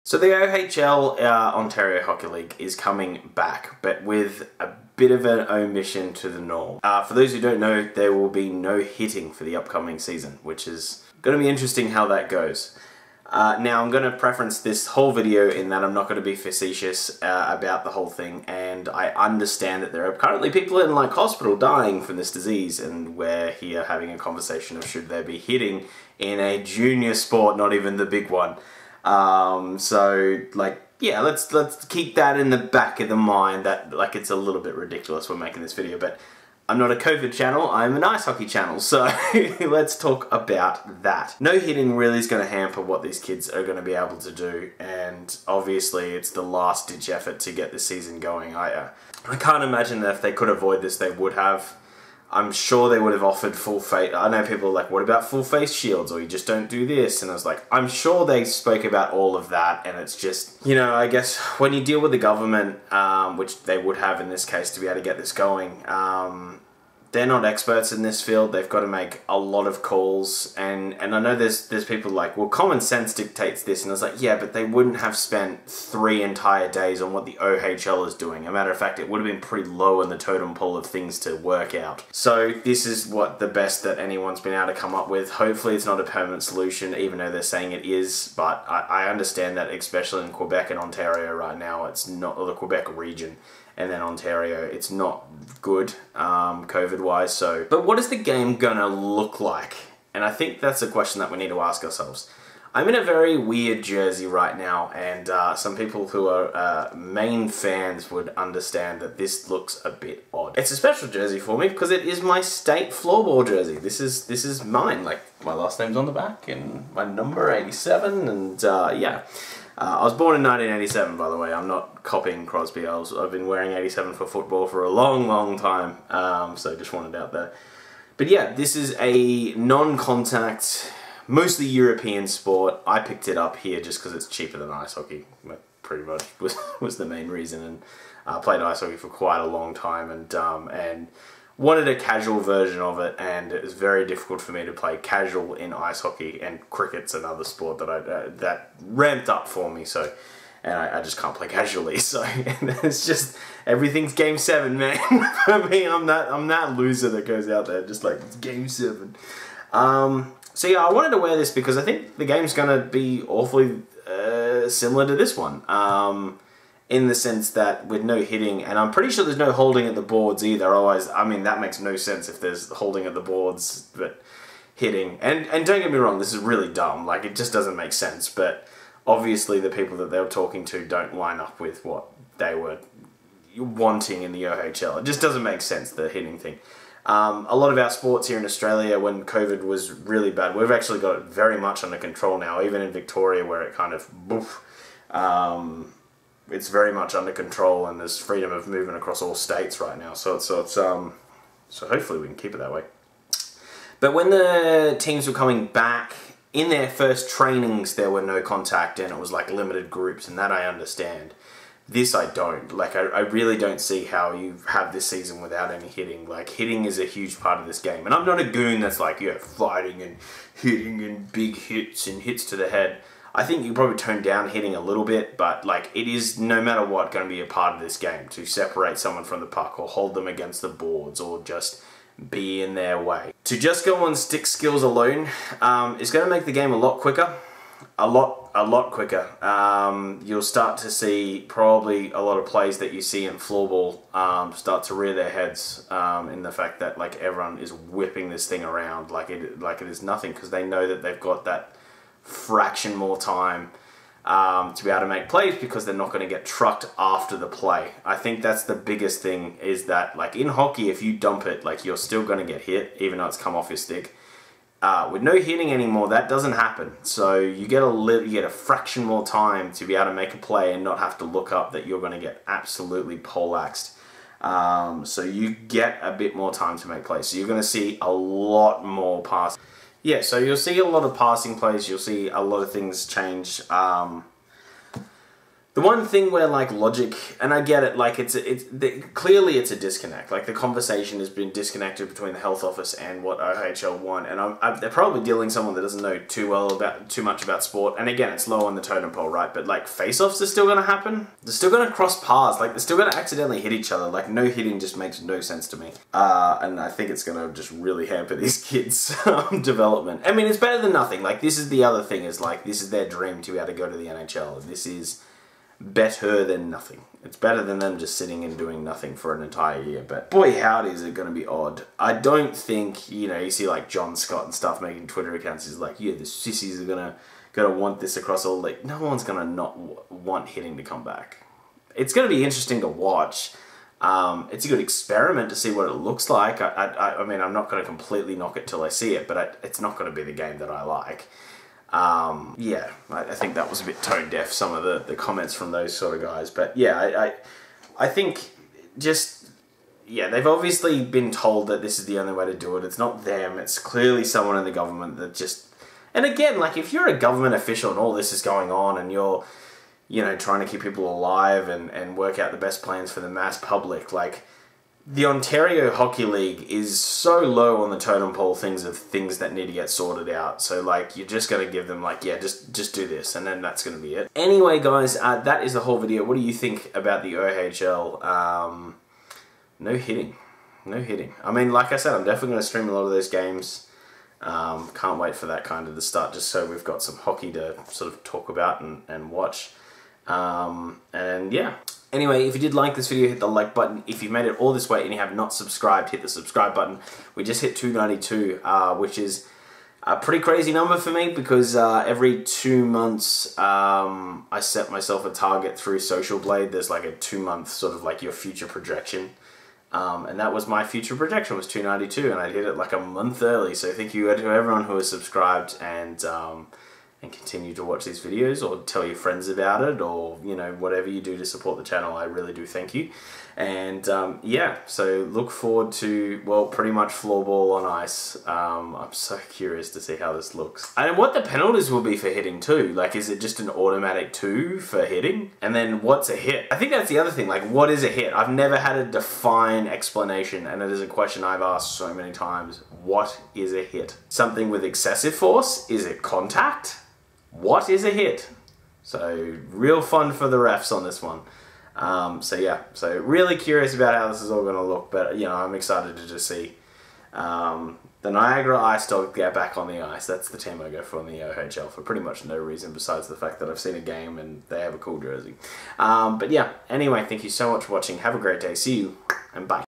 So the OHL, Ontario Hockey League, is coming back, but with a bit of an omission to the norm. For those who don't know, there will be no hitting for the upcoming season, which is going to be interesting how that goes. Now I'm going to preference this whole video in that I'm not going to be facetious about the whole thing, and I understand that there are currently people in like hospital dying from this disease, and we're here having a conversation of should there be hitting in a junior sport, not even the big one. So like, yeah, let's keep that in the back of the mind that like it's a little bit ridiculous we're making this video, but I'm not a COVID channel, I'm an ice hockey channel, so let's talk about that. No hitting really is going to hamper what these kids are going to be able to do, and obviously it's the last ditch effort to get the season going. I can't imagine that if they could avoid this they would have. I'm sure they would have offered full face. I know people are like, what about full face shields, or you just don't do this? And I was like, I'm sure they spoke about all of that, and it's just, you know, I guess when you deal with the government, which they would have in this case to be able to get this going, they're not experts in this field. They've got to make a lot of calls, and I know there's people like, well, common sense dictates this, and I was like, yeah, but they wouldn't have spent 3 entire days on what the OHL is doing. A matter of fact, it would have been pretty low in the totem pole of things to work out. So this is what the best that anyone's been able to come up with. Hopefully it's not a permanent solution, even though they're saying it is, but I understand that especially in Quebec and Ontario right now, it's not, or the Quebec region, and then Ontario, it's not good COVID-wise. So, but what is the game gonna look like? And I think that's a question that we need to ask ourselves. I'm in a very weird jersey right now, and some people who are Maine fans would understand that this looks a bit odd. It's a special jersey for me because it is my state floorball jersey. This is mine. Like, my last name's on the back and my number 87, and yeah. I was born in 1987, by the way. I'm not copying Crosby. I've been wearing 87 for football for a long, long time. So just wanted out there. But yeah, this is a non-contact, mostly European sport. I picked it up here just because it's cheaper than ice hockey. Pretty much was the main reason. And I played ice hockey for quite a long time, and wanted a casual version of it, and it was very difficult for me to play casual in ice hockey, and cricket's another sport that that ramped up for me, so, and I just can't play casually, so it's just, everything's game 7, man. For me, I'm that loser that goes out there just like, it's game 7. So yeah, I wanted to wear this because I think the game's gonna be awfully similar to this one. In the sense that with no hitting, and I'm pretty sure there's no holding at the boards either, otherwise, I mean, that makes no sense if there's holding at the boards, but hitting. And don't get me wrong, this is really dumb, like, it just doesn't make sense, but obviously the people that they were talking to don't line up with what they were wanting in the OHL. It just doesn't make sense, the hitting thing. A lot of our sports here in Australia, when COVID was really bad, we've actually got it very much under control now, even in Victoria, where it kind of, boof, it's very much under control, and there's freedom of movement across all states right now. So hopefully we can keep it that way. But when the teams were coming back, in their first trainings there were no contact, and it was like limited groups, and that I understand. This I don't. Like, I really don't see how you have this season without any hitting. Like, hitting is a huge part of this game. And I'm not a goon that's like, yeah, fighting and hitting and big hits and hits to the head. I think you probably tone down hitting a little bit, but like, it is no matter what going to be a part of this game to separate someone from the puck or hold them against the boards or just be in their way. To just go on stick skills alone is going to make the game a lot quicker. A lot quicker. You'll start to see probably a lot of plays that you see in floorball start to rear their heads in the fact that like everyone is whipping this thing around like it is nothing, because they know that they've got that fraction more time to be able to make plays, because they're not going to get trucked after the play. I think that's the biggest thing, is that like in hockey, if you dump it, like you're still going to get hit even though it's come off your stick. With no hitting anymore, that doesn't happen. So you get a fraction more time to be able to make a play and not have to look up that you're going to get absolutely poleaxed. So you get a bit more time to make plays. So you're going to see a lot more passing. Yeah, so you'll see a lot of passing plays, you'll see a lot of things change. The one thing where, like, logic, and I get it, like, clearly it's a disconnect. Like, the conversation has been disconnected between the health office and what OHL want, and they're probably dealing someone that doesn't know too much about sport. And again, it's low on the totem pole, right? But, like, face-offs are still going to happen. They're still going to cross paths. Like, they're still going to accidentally hit each other. Like, no hitting just makes no sense to me. And I think it's going to just really hamper these kids' development. I mean, it's better than nothing. Like, this is the other thing, is, like, this is their dream to be able to go to the NHL. And this is better than nothing. It's better than them just sitting and doing nothing for an entire year. But boy, howdy, is it going to be odd. I don't think, you know, you see like John Scott and stuff making Twitter accounts. He's like, yeah, the sissies are gonna want this across all league. No one's gonna not want hitting to come back. It's going to be interesting to watch. It's a good experiment to see what it looks like. I mean, I'm not going to completely knock it till I see it, but it's not going to be the game that I like. Yeah, I think that was a bit tone deaf, some of the comments from those sort of guys. But yeah, I think just, yeah, they've obviously been told that this is the only way to do it. It's not them. It's clearly someone in the government that just... And again, like, if you're a government official and all this is going on and you're, you know, trying to keep people alive and work out the best plans for the mass public, like... The Ontario Hockey League is so low on the totem pole things that need to get sorted out. So, like, you're just going to give them, like, yeah, just do this, and then that's going to be it. Anyway, guys, that is the whole video. What do you think about the OHL? No hitting. No hitting. I mean, like I said, I'm definitely going to stream a lot of those games. Can't wait for that kind of to start, just so we've got some hockey to sort of talk about and watch. And, yeah. Anyway, if you did like this video, hit the like button. If you've made it all this way and you have not subscribed, hit the subscribe button. We just hit 292, which is a pretty crazy number for me because every 2 months I set myself a target through Social Blade. There's like a 2-month sort of like your future projection. And that was my future projection, was 292, and I hit it like a month early. So thank you to everyone who has subscribed and continue to watch these videos, or tell your friends about it, or, you know, whatever you do to support the channel. I really do thank you. And yeah, so look forward to, well, pretty much floorball on ice. I'm so curious to see how this looks. And what the penalties will be for hitting too. Like, is it just an automatic 2 for hitting? And then what's a hit? I think that's the other thing. Like, what is a hit? I've never had a defined explanation, and it is a question I've asked so many times. What is a hit? Something with excessive force? Is it contact? What is a hit? So real fun for the refs on this one. So yeah, so really curious about how this is all going to look, but, you know, I'm excited to just see the Niagara Ice Dogs get back on the ice. That's the team I go for in the OHL for pretty much no reason besides the fact that I've seen a game and they have a cool jersey. But yeah, anyway, thank you so much for watching. Have a great day. See you, and bye.